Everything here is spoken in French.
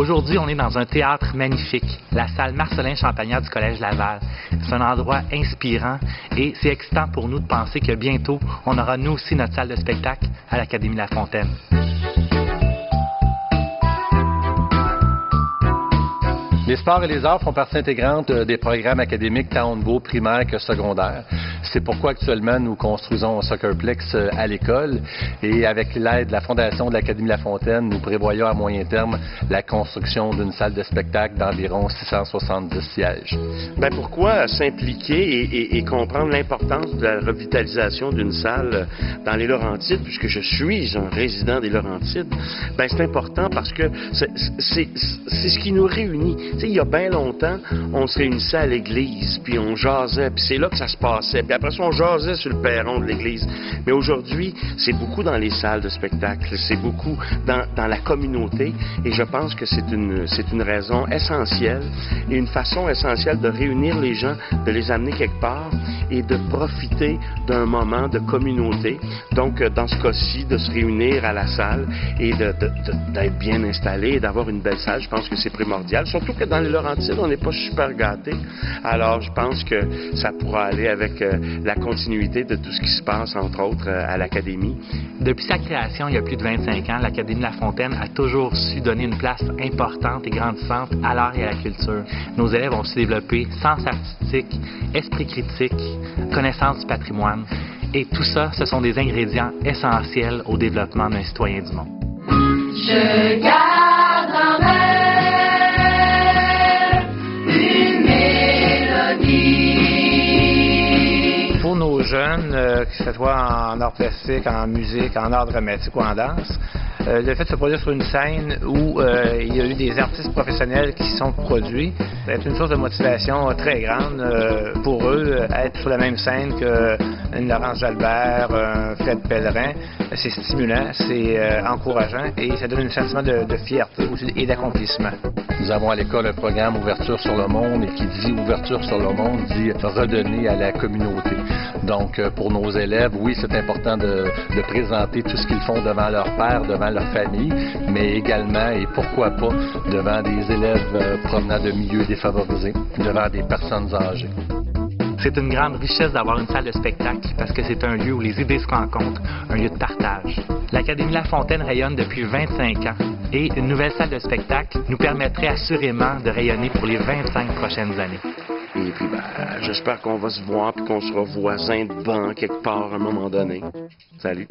Aujourd'hui, on est dans un théâtre magnifique, la salle Marcelin Champagnat du Collège Laval. C'est un endroit inspirant et c'est excitant pour nous de penser que bientôt, on aura nous aussi notre salle de spectacle à l'Académie La Fontaine. Les sports et les arts font partie intégrante des programmes académiques tant au niveau primaire que secondaire. C'est pourquoi actuellement nous construisons un soccerplex à l'école et avec l'aide de la Fondation de l'Académie La Fontaine, nous prévoyons à moyen terme la construction d'une salle de spectacle d'environ 670 sièges. Bien, pourquoi s'impliquer et comprendre l'importance de la revitalisation d'une salle dans les Laurentides, puisque je suis un résident des Laurentides? Bien, c'est important parce que c'est ce qui nous réunit. Tu sais, il y a bien longtemps, on se réunissait à l'église, puis on jasait, puis c'est là que ça se passait. Puis après ça, on jasait sur le perron de l'église. Mais aujourd'hui, c'est beaucoup dans les salles de spectacle, c'est beaucoup dans la communauté, et je pense que c'est une raison essentielle et une façon essentielle de réunir les gens, de les amener quelque part et de profiter d'un moment de communauté. Donc, dans ce cas-ci, de se réunir à la salle et d'être bien installé et d'avoir une belle salle, je pense que c'est primordial. Surtout que dans les Laurentides, on n'est pas super gâtés. Alors, je pense que ça pourra aller avec la continuité de tout ce qui se passe, entre autres, à l'Académie. Depuis sa création, il y a plus de 25 ans, l'Académie La Fontaine a toujours su donner une place importante et grandissante à l'art et à la culture. Nos élèves ont su développer sens artistique, esprit critique, connaissance du patrimoine. Et tout ça, ce sont des ingrédients essentiels au développement d'un citoyen du monde. Je garde en mer une mélodie. Pour nos jeunes, que ce soit en art plastique, en musique, en art dramatique ou en danse, le fait de se produire sur une scène où il y a eu des artistes professionnels qui sont produits, c'est une source de motivation très grande pour eux. Être sur la même scène qu'une Laurence Jalbert, un Fred Pellerin, c'est stimulant, c'est encourageant et ça donne un sentiment de fierté et d'accomplissement. Nous avons à l'école un programme Ouverture sur le monde et qui dit Ouverture sur le monde dit redonner à la communauté. Donc, pour nos élèves, oui, c'est important de présenter tout ce qu'ils font devant leur père, devant leur famille, mais également, et pourquoi pas, devant des élèves provenant de milieux défavorisés, devant des personnes âgées. C'est une grande richesse d'avoir une salle de spectacle parce que c'est un lieu où les idées se rencontrent, un lieu de partage. L'Académie La Fontaine rayonne depuis 25 ans et une nouvelle salle de spectacle nous permettrait assurément de rayonner pour les 25 prochaines années. Et puis, j'espère qu'on va se voir et qu'on sera voisins de banc quelque part à un moment donné. Salut!